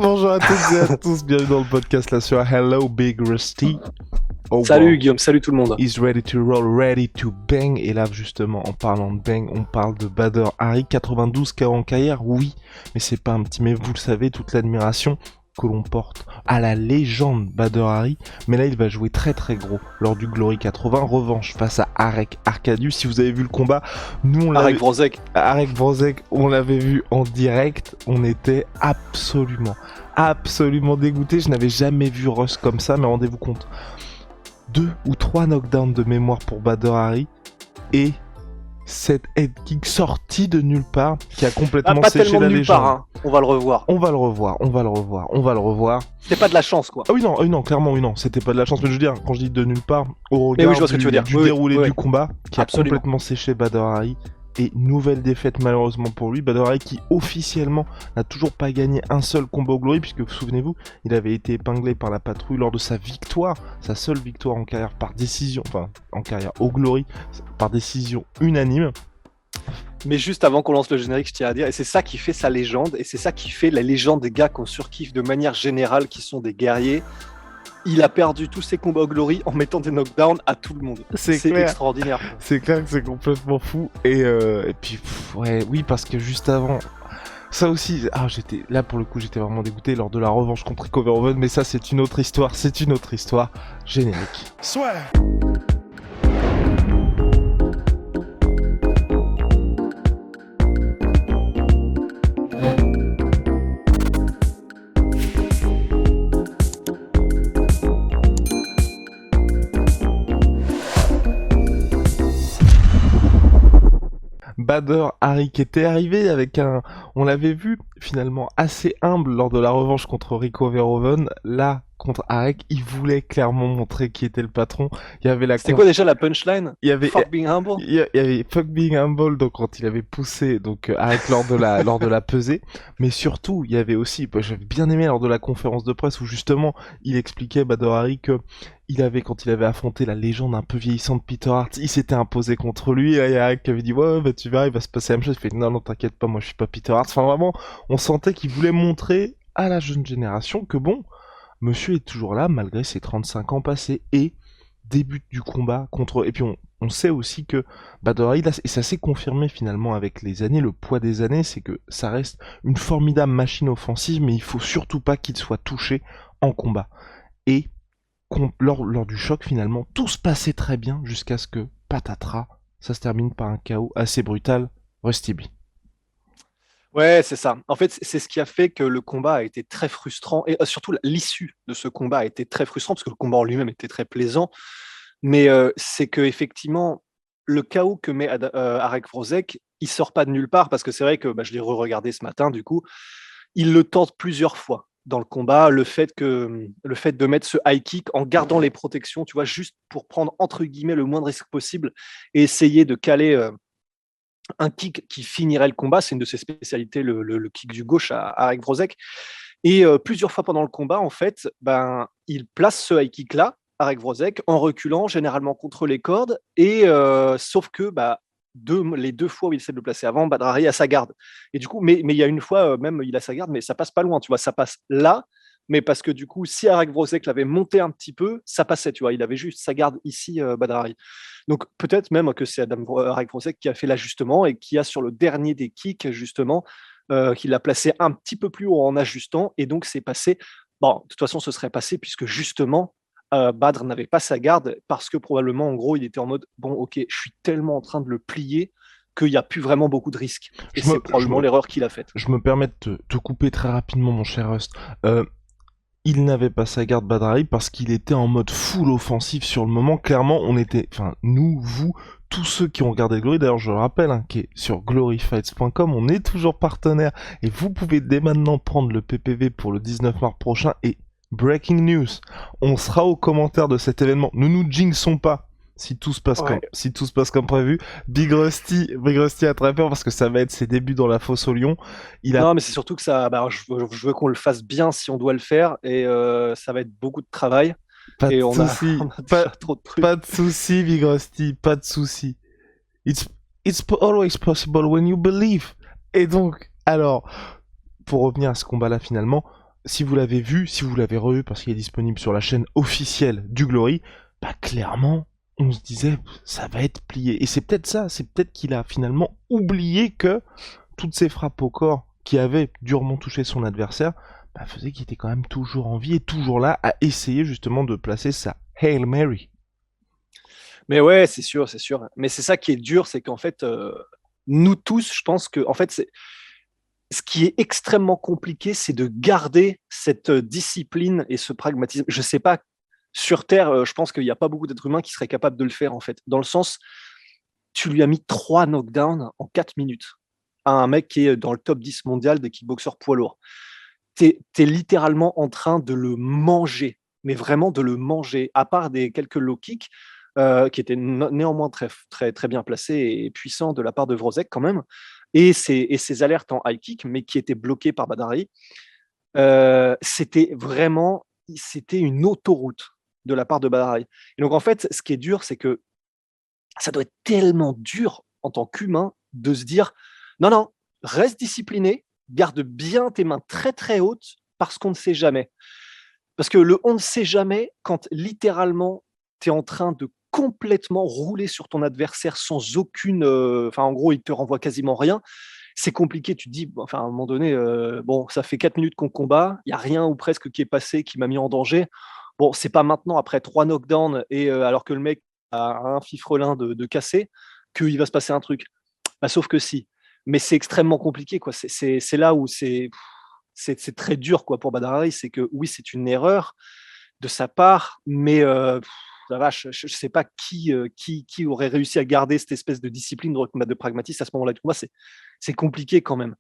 Bonjour à toutes et à tous, bienvenue dans le podcast là sur Hello Big Rusty. Oh, Salut wow. Guillaume, salut tout le monde. He's ready to roll, ready to bang. Et là justement, en parlant de bang, on parle de Bader Hari, 92 KO en carrière, oui, mais c'est pas un petit mais, vous le savez, toute l'admiration que l'on porte à la légende Bader Hari, mais là il va jouer très très gros lors du Glory 80, revanche face à Arek Arkadiusz. Si vous avez vu le combat, nous on l'avait... Arek Wrozek, on l'avait vu en direct, on était absolument dégoûté. Je n'avais jamais vu Russ comme ça, mais rendez-vous compte, 2 ou 3 knockdowns de mémoire pour Bader Hari et cette head kick sortie de nulle part qui a complètement séché la légende. Hein. On va le revoir. On va le revoir. C'était pas de la chance, quoi. Ah oui, non, clairement, oui, non, c'était pas de la chance. Mais je veux dire, quand je dis de nulle part, au regard du déroulé du combat, qui a complètement séché Bader Hari. Et nouvelle défaite malheureusement pour lui, Bader Hari qui officiellement n'a toujours pas gagné un seul combat au Glory, puisque souvenez-vous, il avait été épinglé par la patrouille lors de sa victoire, sa seule victoire en carrière par décision, enfin en carrière au Glory, par décision unanime. Mais juste avant qu'on lance le générique, je tiens à dire, et c'est ça qui fait sa légende, et c'est ça qui fait la légende des gars qu'on surkiffe de manière générale, qui sont des guerriers. Il a perdu tous ses combats au Glory en mettant des knockdowns à tout le monde. C'est extraordinaire. C'est clair que c'est complètement fou. Et puis, oui, parce que juste avant, ça aussi, j'étais là pour le coup, j'étais vraiment dégoûté lors de la revanche contre Rico Verhoeven, mais ça, c'est une autre histoire. Générique. Soit. Bader Hari qui était arrivé avec on l'avait vu finalement assez humble lors de la revanche contre Rico Verhoeven. Là, contre Arek, il voulait clairement montrer qui était le patron. C'était quoi déjà la punchline? Il y avait Fuck being humble. Il y avait fuck being humble, donc quand il avait poussé Arek lors de la pesée. Mais surtout, il y avait aussi, j'avais bien aimé lors de la conférence de presse où justement il expliquait Bader Hari que quand il avait affronté la légende un peu vieillissante Peter Hart, il s'était imposé contre lui, et Arek qui avait dit ouais bah tu verras, il va se passer la même chose. Il fait non t'inquiète pas, moi je suis pas Peter Hart. Enfin vraiment, on sentait qu'il voulait montrer à la jeune génération que bon, monsieur est toujours là malgré ses 35 ans passés, et début du combat contre... Et puis on sait aussi que Bader Hari, et ça s'est confirmé finalement avec les années, le poids des années, c'est que ça reste une formidable machine offensive, mais il faut surtout pas qu'il soit touché en combat. Et lors du choc finalement, tout se passait très bien jusqu'à ce que, patatras, ça se termine par un KO assez brutal. Rusty B. Ouais, c'est ça. En fait, c'est ce qui a fait que le combat a été très frustrant, et surtout l'issue de ce combat a été très frustrant, parce que le combat en lui-même était très plaisant, mais c'est que effectivement le KO que met Arek Wrozek, il sort pas de nulle part, parce que c'est vrai que je l'ai re-regardé ce matin, du coup, il le tente plusieurs fois dans le combat, le fait de mettre ce high kick en gardant les protections, tu vois, juste pour prendre entre guillemets le moindre risque possible et essayer de caler un kick qui finirait le combat. C'est une de ses spécialités, le kick du gauche à Arek Wrozek. Et plusieurs fois pendant le combat, en fait, il place ce high kick là, Arek Wrozek, en reculant, généralement contre les cordes, et sauf que les 2 fois où il essaie de le placer avant, Bader Hari a sa garde. Et du coup, mais il y a une fois, même il a sa garde, mais ça passe pas loin, tu vois, ça passe là, mais parce que du coup, si Arek Wrozek l'avait monté un petit peu, ça passait, tu vois, il avait juste sa garde ici, Bader Hari. Donc peut-être même que c'est Arek Wrozek qui a fait l'ajustement et qui a, sur le dernier des kicks, justement, qui l'a placé un petit peu plus haut en ajustant, et donc c'est passé. Bon, de toute façon, ce serait passé, puisque justement, Badr n'avait pas sa garde, parce que probablement, en gros, il était en mode bon, ok, je suis tellement en train de le plier qu'il n'y a plus vraiment beaucoup de risques. Et c'est probablement l'erreur qu'il a faite. Je me permets de te couper très rapidement, mon cher Rust. Il n'avait pas sa garde, Bader Hari, parce qu'il était en mode full offensif sur le moment. Clairement, nous, vous, tous ceux qui ont regardé Glory, d'ailleurs je le rappelle, qui est sur gloryfights.com, on est toujours partenaire, et vous pouvez dès maintenant prendre le PPV pour le 19 mars prochain, et breaking news, on sera aux commentaires de cet événement. Ne nous jinxons pas. Si tout se passe comme prévu, Big Rusty a très peur parce que ça va être ses débuts dans la fosse au lion. Non, mais c'est surtout que ça, je veux qu'on le fasse bien si on doit le faire, et ça va être beaucoup de travail. Pas et de souci, trop de trucs. Pas de souci, Big Rusty, pas de souci. It's always possible when you believe. Et donc, alors, pour revenir à ce combat-là finalement, si vous l'avez vu, si vous l'avez revu parce qu'il est disponible sur la chaîne officielle du Glory, bah clairement, on se disait ça va être plié. Et c'est peut-être ça, c'est peut-être qu'il a finalement oublié que toutes ces frappes au corps qui avaient durement touché son adversaire, bah, faisaient qu'il était quand même toujours en vie et toujours là à essayer justement de placer sa Hail Mary. Mais ouais, c'est sûr, c'est sûr. Mais c'est ça qui est dur, c'est qu'en fait, nous tous, je pense que en fait, ce qui est extrêmement compliqué, c'est de garder cette discipline et ce pragmatisme. Je sais pas, sur Terre, je pense qu'il n'y a pas beaucoup d'êtres humains qui seraient capables de le faire, en fait. Dans le sens, tu lui as mis 3 knockdowns en 4 minutes à un mec qui est dans le top 10 mondial des kickboxers poids lourds. Tu es littéralement en train de le manger, mais vraiment de le manger, à part des quelques low kicks qui étaient néanmoins très, très, très bien placés et puissants de la part de Vrozek quand même, et ses alertes en high kick, mais qui étaient bloquées par Badari. C'était une autoroute de la part de Badari. Et donc en fait, ce qui est dur, c'est que ça doit être tellement dur en tant qu'humain de se dire non, non, reste discipliné, garde bien tes mains très très hautes parce qu'on ne sait jamais. Parce que le on ne sait jamais, quand littéralement tu es en train de complètement rouler sur ton adversaire sans aucune. Enfin, en gros, il te renvoie quasiment rien. C'est compliqué. Tu te dis, enfin, à un moment donné, bon, ça fait 4 minutes qu'on combat, il n'y a rien ou presque qui est passé qui m'a mis en danger. Bon, c'est pas maintenant, après 3 knockdowns, et alors que le mec a un fifrelin de cassé, qu'il va se passer un truc. Bah, sauf que si. Mais c'est extrêmement compliqué, quoi. C'est là où c'est très dur, quoi, pour Badr Hari. C'est que oui, c'est une erreur de sa part, mais la vache, je ne sais pas qui aurait réussi à garder cette espèce de discipline, de pragmatisme à ce moment-là du combat. C'est compliqué quand même.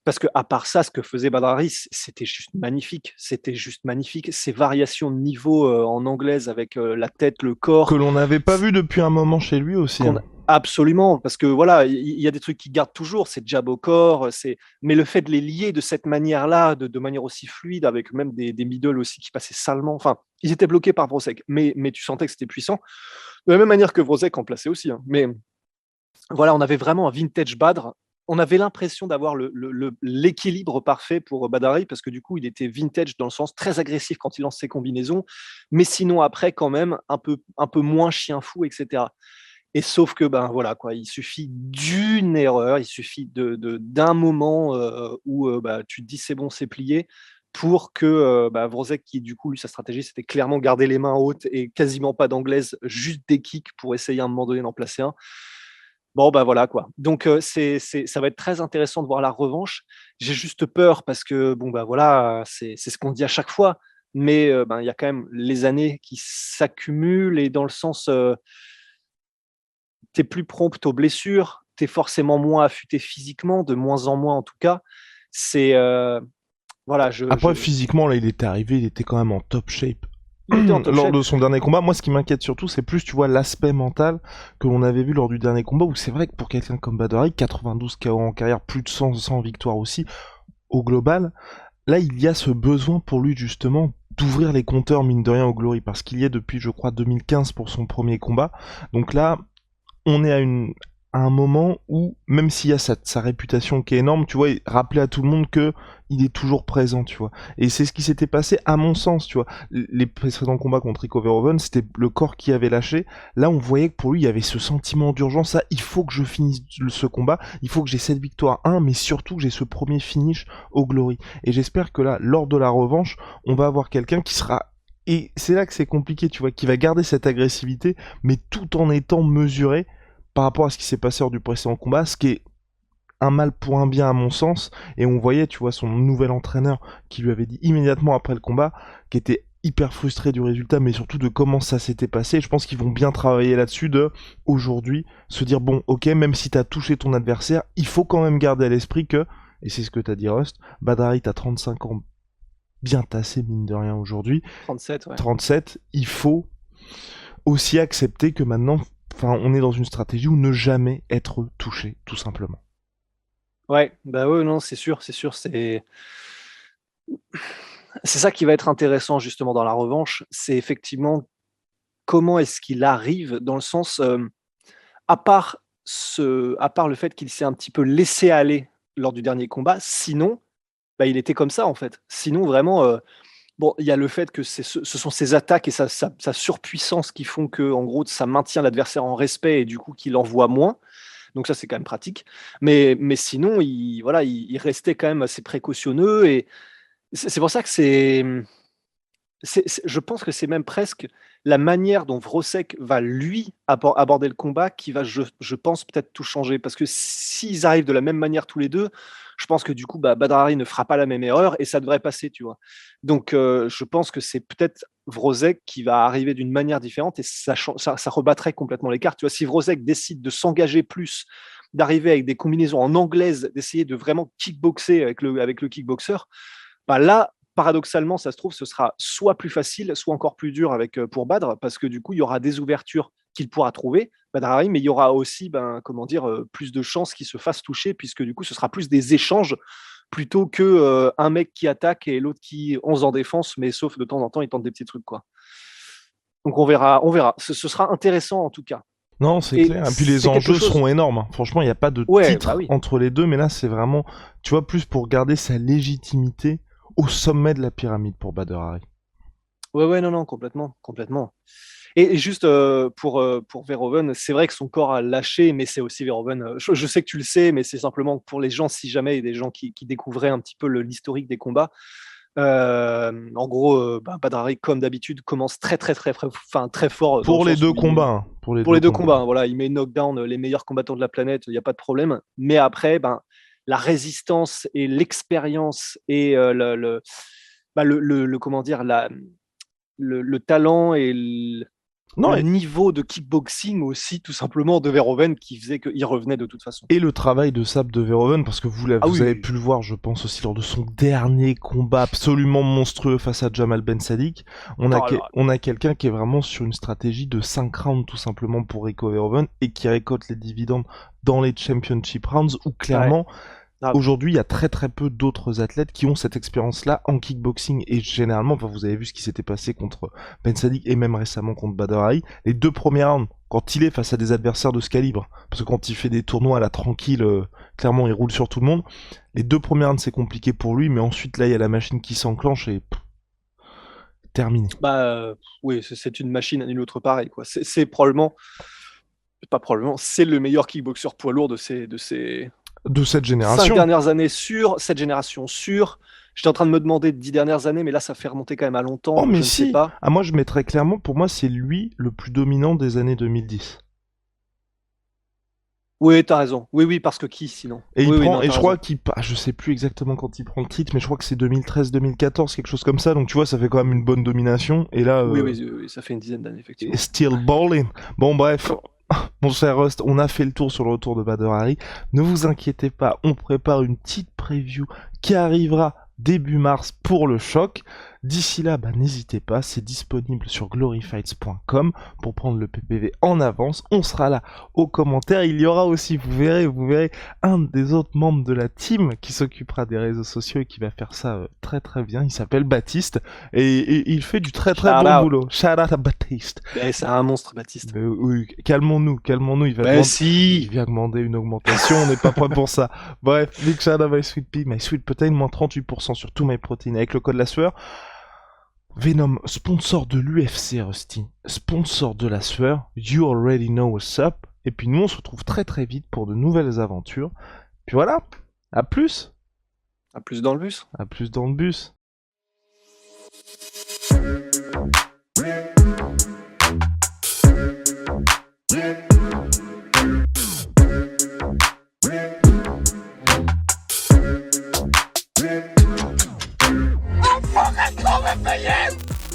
Parce que à part ça, ce que faisait Badr Hari, c'était juste magnifique. C'était juste magnifique. Ces variations de niveau en anglaise avec la tête, le Que corps, l'on n'avait pas vu depuis un moment chez lui aussi. qu'on Hein. absolument, parce que voilà, il y a des trucs qui gardent toujours, c'est jab au corps, mais le fait de les lier de cette manière-là, de manière aussi fluide, avec même des middle aussi qui passaient salement, enfin, ils étaient bloqués par Vrozek, mais tu sentais que c'était puissant, de la même manière que Vrozek en plaçait aussi, hein. Mais voilà, on avait vraiment un vintage Badr, on avait l'impression d'avoir l'équilibre parfait pour Badr Hari, parce que du coup, il était vintage dans le sens très agressif quand il lance ses combinaisons, mais sinon après, quand même, un peu moins chien fou, etc. Et sauf que, ben voilà, quoi, il suffit d'une erreur, il suffit d'un moment où bah, tu te dis c'est bon, c'est plié, pour que bah, Vrozek, qui du coup, lui, sa stratégie, c'était clairement garder les mains hautes et quasiment pas d'anglaise, juste des kicks pour essayer à un moment donné d'en placer un. Bon, bah voilà, quoi. Donc, ça va être très intéressant de voir la revanche. J'ai juste peur parce que, bon, bah voilà, c'est ce qu'on dit à chaque fois, mais ben, il y a quand même les années qui s'accumulent et dans le sens. Tu es plus prompt aux blessures, tu es forcément moins affûté physiquement, de moins en moins en tout cas. C'est voilà, Après, physiquement, là, il était arrivé, il était quand même en top shape. il était en top Lors shape. de son dernier combat, moi ce qui m'inquiète surtout, c'est plus, tu vois, l'aspect mental que l'on avait vu lors du dernier combat, où c'est vrai que pour quelqu'un comme Badr Hari, 92 KO en carrière, plus de 100 victoires aussi, au global, là il y a ce besoin pour lui justement d'ouvrir les compteurs mine de rien au Glory, parce qu'il y est depuis je crois 2015 pour son premier combat, donc là on est à un moment où, même s'il y a sa réputation qui est énorme, tu vois, rappeler à tout le monde que il est toujours présent, tu vois. Et c'est ce qui s'était passé, à mon sens, tu vois. Les précédents combats contre Rico Verhoeven, c'était le corps qui avait lâché. Là, on voyait que pour lui, il y avait ce sentiment d'urgence. Ça, il faut que je finisse ce combat. Il faut que j'ai cette victoire 1, mais surtout que j'ai ce premier finish au Glory. Et j'espère que là, lors de la revanche, on va avoir quelqu'un qui sera et c'est là que c'est compliqué, tu vois, qui va garder cette agressivité, mais tout en étant mesuré par rapport à ce qui s'est passé lors du précédent combat, ce qui est un mal pour un bien à mon sens, et on voyait, tu vois, son nouvel entraîneur qui lui avait dit immédiatement après le combat, qui était hyper frustré du résultat, mais surtout de comment ça s'était passé. Je pense qu'ils vont bien travailler là-dessus de, aujourd'hui, se dire, bon, ok, même si t'as touché ton adversaire, il faut quand même garder à l'esprit que, et c'est ce que t'as dit Rust, Badr Hari, t'as 35 ans bien tassé, mine de rien, aujourd'hui, 37, ouais. 37, il faut aussi accepter que maintenant, enfin, on est dans une stratégie où ne jamais être touché, tout simplement. Ouais, bah ouais, non, c'est sûr, c'est sûr, c'est ça qui va être intéressant justement dans la revanche, c'est effectivement comment est-ce qu'il arrive dans le sens, à part le fait qu'il s'est un petit peu laissé aller lors du dernier combat, sinon bah, il était comme ça, en fait. Sinon, vraiment, bon, il y a le fait que ce sont ses attaques et sa surpuissance qui font que, en gros, ça maintient l'adversaire en respect et du coup qu'il en voit moins. Donc ça, c'est quand même pratique. Mais sinon, il restait quand même assez précautionneux et c'est pour ça que je pense que c'est même presque la manière dont Wrocek va lui aborder le combat qui va, je pense, peut-être tout changer. Parce que s'ils arrivent de la même manière tous les deux, je pense que du coup, bah, Badr Hari ne fera pas la même erreur et ça devrait passer, tu vois. Donc, je pense que c'est peut-être Wrocek qui va arriver d'une manière différente et ça rebattrait complètement les cartes. Tu vois, si Wrocek décide de s'engager plus, d'arriver avec des combinaisons en anglaise, d'essayer de vraiment kickboxer avec le kickboxer, bah là, paradoxalement, ça se trouve, ce sera soit plus facile, soit encore plus dur pour Badr, parce que du coup, il y aura des ouvertures qu'il pourra trouver, Badr Hari, mais il y aura aussi, comment dire, plus de chances qu'il se fasse toucher, puisque du coup, ce sera plus des échanges plutôt que un mec qui attaque et l'autre qui 11 en défense, mais sauf de temps en temps, il tente des petits trucs, quoi. Donc on verra, on verra. Ce sera intéressant en tout cas. Non, c'est Et clair. Et puis les c'est quelque enjeux chose. seront énormes, hein. Franchement, il n'y a pas de Ouais, bah titre oui. entre les deux, mais là, c'est vraiment, tu vois, plus pour garder sa légitimité au sommet de la pyramide pour Badr Hari. Ouais, ouais, non, non, complètement, complètement. Et juste pour Verhoeven, c'est vrai que son corps a lâché, mais c'est aussi Verhoeven. Je sais que tu le sais, mais c'est simplement pour les gens, si jamais il y a des gens qui découvraient un petit peu l'historique des combats. En gros, Badr Hari, comme d'habitude, commence très fort dans le Pour les sens deux où combats, hein. Pour les pour deux les deux combats. combats, hein, voilà, il met knockdown les meilleurs combattants de la planète, il n'y a pas de problème. Mais après, la résistance et l'expérience et comment dire, le talent et Non, le niveau de kickboxing aussi, tout simplement, de Verhoeven qui faisait qu'il revenait de toute façon. et le travail de sabre de Verhoeven, parce que Ah vous avez oui, pu le voir, je pense aussi lors de son dernier combat absolument monstrueux face à Jamal Ben Sadiq, oh là, on a quelqu'un qui est vraiment sur une stratégie de 5 rounds tout simplement pour Rico Verhoeven et qui récolte les dividendes dans les championship rounds où ouais, clairement grave. aujourd'hui, il y a très très peu d'autres athlètes qui ont cette expérience-là en kickboxing et généralement, enfin, vous avez vu ce qui s'était passé contre Ben Sadiq et même récemment contre Badr Hari, les deux premiers rounds, quand il est face à des adversaires de ce calibre, parce que quand il fait des tournois à la tranquille, clairement il roule sur tout le monde, les deux premiers rounds c'est compliqué pour lui, mais ensuite là il y a la machine qui s'enclenche et terminé. Oui, c'est une machine à nul autre pareil, quoi. C'est probablement, pas probablement, c'est le meilleur kickboxer poids lourd de ces De cette 5 génération. dernières années sûres, cette génération sûre. J'étais en train de me demander 10 dernières années, mais là, ça fait remonter quand même à longtemps, Oh donc mais je ne sais si, pas. ah moi je mettrais clairement, pour moi c'est lui le plus dominant des années 2010. Oui, t'as raison. Oui, oui, parce que qui sinon? Et il Oui, oui, prend, non, et t'as je crois raison. je sais plus exactement quand il prend le titre, mais je crois que c'est 2013-2014, quelque chose comme ça. Donc tu vois, ça fait quand même une bonne domination. Et là, Oui, oui, oui, oui, ça fait une dizaine d'années, effectivement. still balling. Bon bref, mon cher Rust, on a fait le tour sur le retour de Badr Hari. Ne vous inquiétez pas, on prépare une petite preview qui arrivera début mars pour le choc. D'ici là, n'hésitez pas, c'est disponible sur gloryfights.com pour prendre le PPV en avance. On sera là aux commentaires. Il y aura aussi, vous verrez, un des autres membres de la team qui s'occupera des réseaux sociaux et qui va faire ça très très bien. Il s'appelle Baptiste et il fait du très très Shout bon out. boulot. Shout out à Baptiste. C'est un monstre, Baptiste. Oui, calmons-nous, il Si! vient demander une augmentation, on n'est pas prêt pour ça. Bref, big shout out my sweet pea, my sweet protein, moins 38% sur tous mes protéines avec le code la sueur. Venom, sponsor de l'UFC, Rusty, sponsor de la sueur, you already know what's up. Et puis nous, on se retrouve très très vite pour de nouvelles aventures. Puis voilà, à plus, À plus dans le bus. à plus dans le bus. I'm fucking coming for you!